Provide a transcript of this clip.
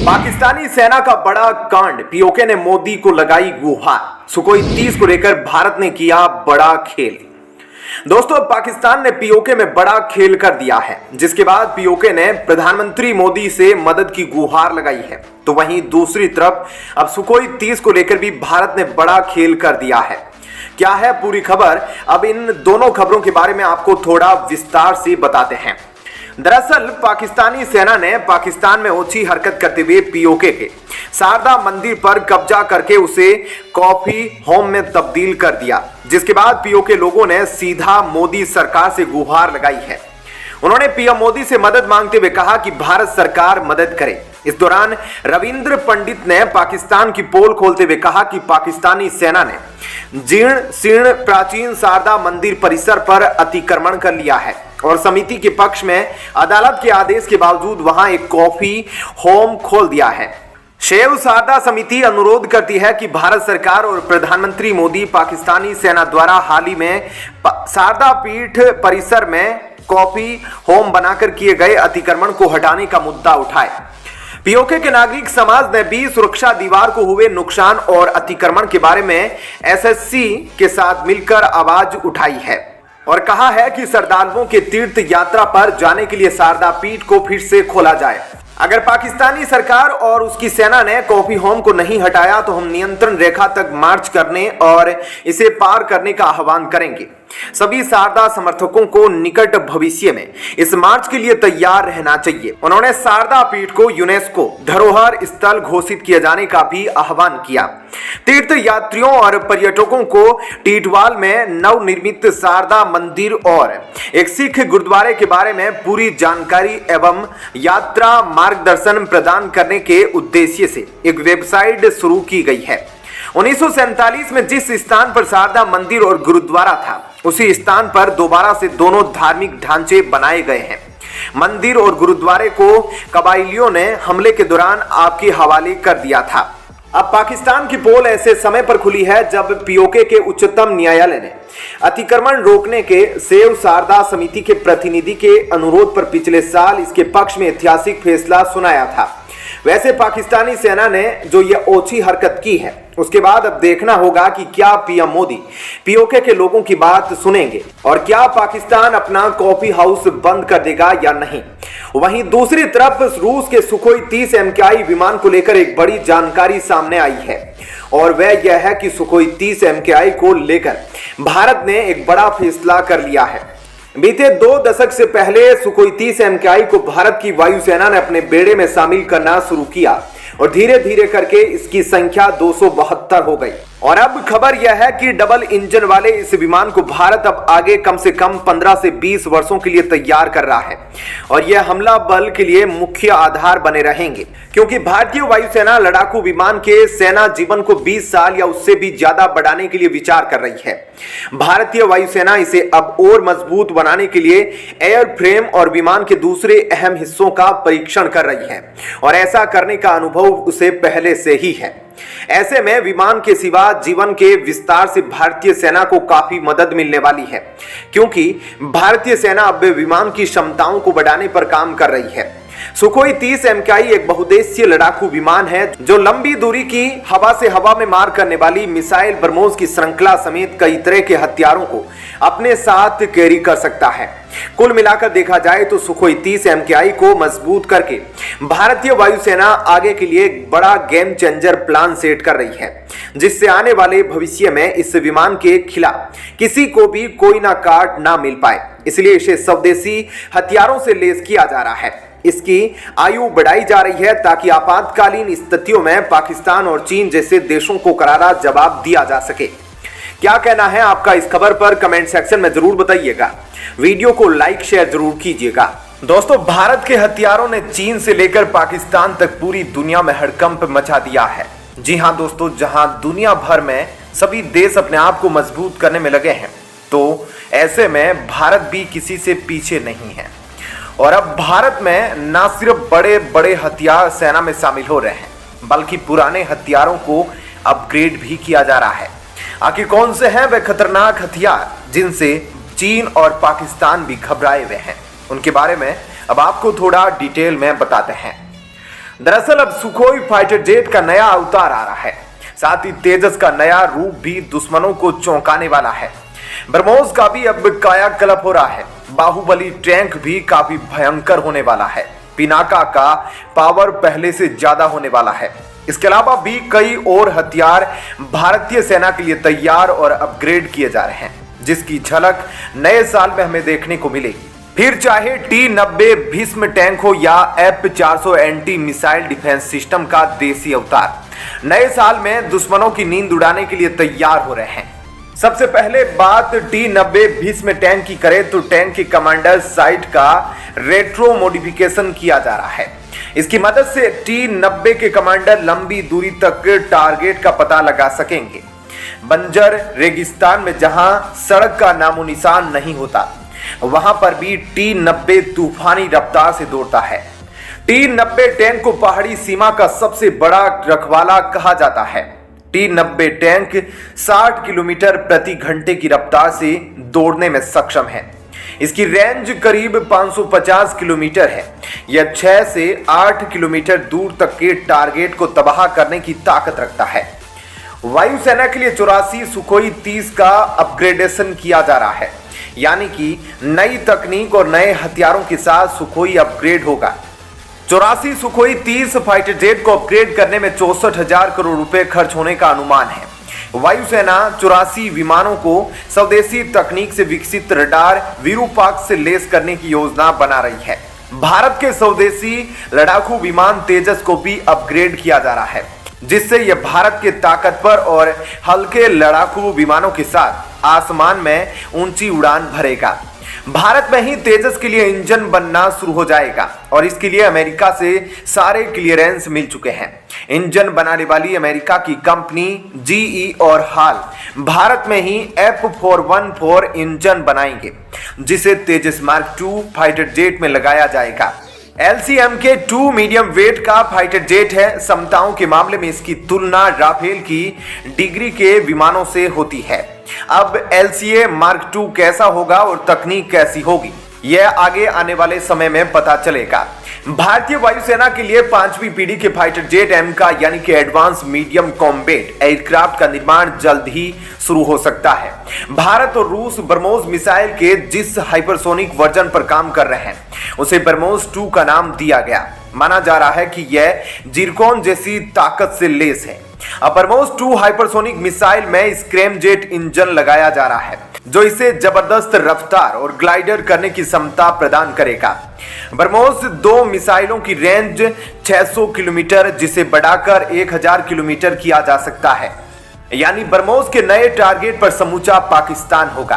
पाकिस्तानी सेना का बड़ा कांड, पीओके ने मोदी को लगाई गुहार। सुखोई 30 को लेकर भारत ने किया बड़ा खेल। दोस्तों, पाकिस्तान ने पीओके में बड़ा खेल कर दिया है, जिसके बाद पीओके ने प्रधानमंत्री मोदी से मदद की गुहार लगाई है। तो वहीं दूसरी तरफ अब सुखोई 30 को लेकर भी भारत ने बड़ा खेल कर दिया है। क्या है पूरी खबर, अब इन दोनों खबरों के बारे में आपको थोड़ा विस्तार से बताते हैं। दरअसल पाकिस्तानी सेना ने पाकिस्तान में ओछी हरकत करते हुए पीओके के शारदा मंदिर पर कब्जा करके उसे कॉफी होम में तब्दील कर दिया, जिसके बाद पीओके लोगों ने सीधा मोदी सरकार से गुहार लगाई है। उन्होंने पीएम मोदी से मदद मांगते हुए कहा कि भारत सरकार मदद करे। इस दौरान रविंद्र पंडित ने पाकिस्तान की पोल खोलते हुए कहा कि पाकिस्तानी सेना ने जीर्ण शीर्ण प्राचीन शारदा मंदिर परिसर पर अतिक्रमण कर लिया है और समिति के पक्ष में अदालत के आदेश के बावजूद वहां एक कॉफी होम खोल दिया है। शैव शारदा समिति अनुरोध करती है कि भारत सरकार और प्रधानमंत्री मोदी पाकिस्तानी सेना द्वारा हाल ही में शारदा पीठ परिसर में कॉफी होम बनाकर किए गए अतिक्रमण को हटाने का मुद्दा उठाए। पीओके के नागरिक समाज ने भी सुरक्षा दीवार को हुए नुकसान और अतिक्रमण के बारे में एसएससी के साथ मिलकर आवाज उठाई है और कहा है कि श्रद्धालुओं के तीर्थ यात्रा पर जाने के लिए शारदा पीठ को फिर से खोला जाए। अगर पाकिस्तानी सरकार और उसकी सेना ने कॉफी होम को नहीं हटाया तो हम नियंत्रण रेखा तक मार्च करने और इसे पार करने का आह्वान करेंगे। सभी शारदा समर्थकों को निकट भविष्य में इस मार्च के लिए तैयार रहना चाहिए। उन्होंने शारदा पीठ को यूनेस्को धरोहर स्थल घोषित किए जाने का भी आह्वान किया। तीर्थ यात्रियों और पर्यटकों को टीटवाल में नवनिर्मित शारदा मंदिर और एक सिख गुरुद्वारे के बारे में पूरी जानकारी एवं यात्रा मार्गदर्शन प्रदान करने के उद्देश्य से एक वेबसाइट शुरू की गई है। 1947 में जिस स्थान पर शारदा मंदिर और गुरुद्वारा था, उसी स्थान पर दोबारा से दोनों धार्मिक ढांचे बनाए गए हैं। मंदिर और गुरुद्वारे को कबायलियों ने हमले के दौरान आपके हवाले कर दिया था। अब पाकिस्तान की पोल ऐसे समय पर खुली है जब पीओके के उच्चतम न्यायालय ने अतिक्रमण रोकने के शैव शारदा समिति के प्रतिनिधि के अनुरोध पर पिछले साल इसके पक्ष में ऐतिहासिक फैसला सुनाया था। वैसे पाकिस्तानी सेना ने जो यह ओछी हरकत की है, उसके बाद अब देखना होगा कि क्या पीएम मोदी पीओके के लोगों की बात सुनेंगे और क्या पाकिस्तान अपना कॉफी हाउस बंद कर देगा या नहीं। वहीं दूसरी तरफ रूस के सुखोई 30 MKI विमान को लेकर एक बड़ी जानकारी सामने आई है और वह यह है कि सुखोई 30 MKI को लेकर भारत ने एक बड़ा फैसला कर लिया है। बीते 2 दशक से पहले सुखोई 30 MKI को भारत की वायुसेना ने अपने बेड़े में शामिल करना शुरू किया और धीरे धीरे करके इसकी संख्या 272 हो गई। और अब खबर यह है कि डबल इंजन वाले इस विमान को भारत अब आगे कम से कम 15 से 20 वर्षों के लिए तैयार कर रहा है और यह हमला बल के लिए मुख्य आधार बने रहेंगे, क्योंकि भारतीय वायुसेना लड़ाकू विमान के सेना जीवन को 20 साल या उससे भी ज्यादा बढ़ाने के लिए विचार कर रही है। भारतीय वायुसेना इसे अब और मजबूत बनाने के लिए एयर फ्रेम और विमान के दूसरे अहम हिस्सों का परीक्षण कर रही है और ऐसा करने का अनुभव उसे पहले से ही है। ऐसे में विमान के सिवा जीवन के विस्तार से भारतीय सेना को काफी मदद मिलने वाली है, क्योंकि भारतीय सेना अब विमान की क्षमताओं को बढ़ाने पर काम कर रही है। सुखोई 30 MKI एक बहुउद्देशीय लड़ाकू विमान है जो लंबी दूरी की हवा से हवा में मार करने वाली मिसाइल ब्रह्मोस की श्रृंखला समेत कई तरह के हथियारों को अपने साथ कैरी कर सकता है। कुल मिलाकर देखा जाए तो सुखोई 30 MKI को मजबूत करके भारतीय वायुसेना आगे के लिए एक बड़ा गेम चेंजर प्लान सेट कर रही है, जिससे आने वाले भविष्य में इस विमान के खिलाफ किसी को भी कोई ना काट ना मिल पाए। इसलिए इसे स्वदेशी हथियारों से लैस किया जा रहा है। इसकी आयु बढ़ाई जा रही है ताकि आपातकालीन स्थितियों में पाकिस्तान और चीन जैसे देशों को करारा जवाब दिया जा सके। क्या कहना है आपका इस खबर पर, कमेंट सेक्शन में जरूर बताइएगा। वीडियो को लाइक शेयर जरूर कीजिएगा। दोस्तों, भारत के हथियारों ने चीन से लेकर पाकिस्तान तक पूरी दुनिया में हड़कंप मचा दिया है। जी हां दोस्तों, जहां दुनिया भर में सभी देश अपने आप को मजबूत करने में लगे हैं, तो ऐसे में भारत भी किसी से पीछे नहीं है। और अब भारत में न सिर्फ बड़े बड़े हथियार सेना में शामिल हो रहे हैं, बल्कि पुराने हथियारों को अपग्रेड भी किया जा रहा है। आखिर कौन से हैं वे खतरनाक हथियार जिनसे चीन और पाकिस्तान भी घबराए हुए हैं, उनके बारे में अब आपको थोड़ा डिटेल में बताते हैं। दरअसल अब सुखोई फाइटर जेट का नया अवतार आ रहा है, साथ ही तेजस का नया रूप भी दुश्मनों को चौंकाने वाला है। ब्रह्मोस का भी अब कायाकल्प हो रहा है। बाहुबली टैंक भी काफी भयंकर होने वाला है। पिनाका का पावर पहले से ज्यादा होने वाला है। इसके अलावा भी कई और हथियार भारतीय सेना के लिए तैयार और अपग्रेड किए जा रहे हैं, जिसकी झलक नए साल में हमें देखने को मिलेगी। फिर चाहे T-90 भीष्म टैंक हो या F-400 anti missile defence system का देसी अवतार, नए साल में दुश्मनों की नींद उड़ाने के लिए तैयार हो रहे हैं। सबसे पहले बात T-90 भीष्म टैंक की करें तो टैंक के कमांडर साइट का रेट्रो मॉडिफिकेशन किया जा रहा है। इसकी मदद से T-90 के कमांडर लंबी दूरी तक टारगेट का पता लगा सकेंगे। बंजर रेगिस्तान में जहां सड़क का नामो निशान नहीं होता, वहां पर भी T-90 तूफानी रफ्तार से दौड़ता है। T-90 टैंक को पहाड़ी सीमा का सबसे बड़ा रखवाला कहा जाता है। T-90 टैंक 60 किलोमीटर प्रति घंटे की रफ्तार से दौड़ने में सक्षम है। इसकी रेंज करीब 550 किलोमीटर है। यह 6 से 8 किलोमीटर दूर तक के टारगेट को तबाह करने की ताकत रखता है। वायुसेना के लिए 84 सुखोई 30 का अपग्रेडेशन किया जा रहा है, यानी कि नई तकनीक और नए हथियारों के साथ सुखोई अपग्रेड होगा। 84 सुखोई 30 फाइटर जेट को अपग्रेड करने में 64,000 करोड़ रुपए खर्च होने का अनुमान है। वायुसेना 84 विमानों को स्वदेशी तकनीक से विकसित रडार विरूपाक्ष से लेस करने की योजना बना रही है। भारत के स्वदेशी लड़ाकू विमान तेजस को भी अपग्रेड किया जा रहा है, जिससे यह भारत के ताकतवर और हल्के लड़ाकू विमानों के साथ आसमान में ऊंची उड़ान भरेगा। भारत में ही तेजस के लिए इंजन बनना शुरू हो जाएगा और इसके लिए अमेरिका से सारे क्लियरेंस मिल चुके हैं। इंजन बनाने वाली अमेरिका की कंपनी GE और हाल भारत में ही F414 इंजन बनाएंगे, जिसे तेजस मार्क II फाइटर जेट में लगाया जाएगा। LCM के 2 मीडियम वेट का फाइटर जेट है। क्षमताओं के मामले में इसकी तुलना राफेल की डिग्री के विमानों से होती है। अब LCA मार्क II कैसा होगा और तकनीक कैसी होगी, यह आगे आने वाले समय में पता चलेगा। भारतीय वायुसेना के लिए 5वीं पीढ़ी के फाइटर जेट M का यानी कि एडवांस मीडियम कॉम्बैट एयरक्राफ्ट का निर्माण जल्द ही शुरू हो सकता है। भारत और रूस ब्रह्मोस मिसाइल के जिस हाइपरसोनिक वर्जन पर काम कर रहे हैं, उसे ब्रह्मोस 2 का नाम दिया गया। माना जा रहा है कि यह जिरकॉन जैसी ताकत से लेस है। अब ब्रह्मोस 2 हाइपरसोनिक मिसाइल में स्क्रैमजेट इंजन लगाया जा रहा है, जो इसे जबरदस्त रफ्तार और ग्लाइडर करने की क्षमता प्रदान करेगा। ब्रह्मोस 2 मिसाइलों की रेंज 600 किलोमीटर, जिसे बढ़ाकर 1000 किलोमीटर किया जा सकता है। यानी ब्रह्मोस के नए टारगेट पर समूचा पाकिस्तान होगा।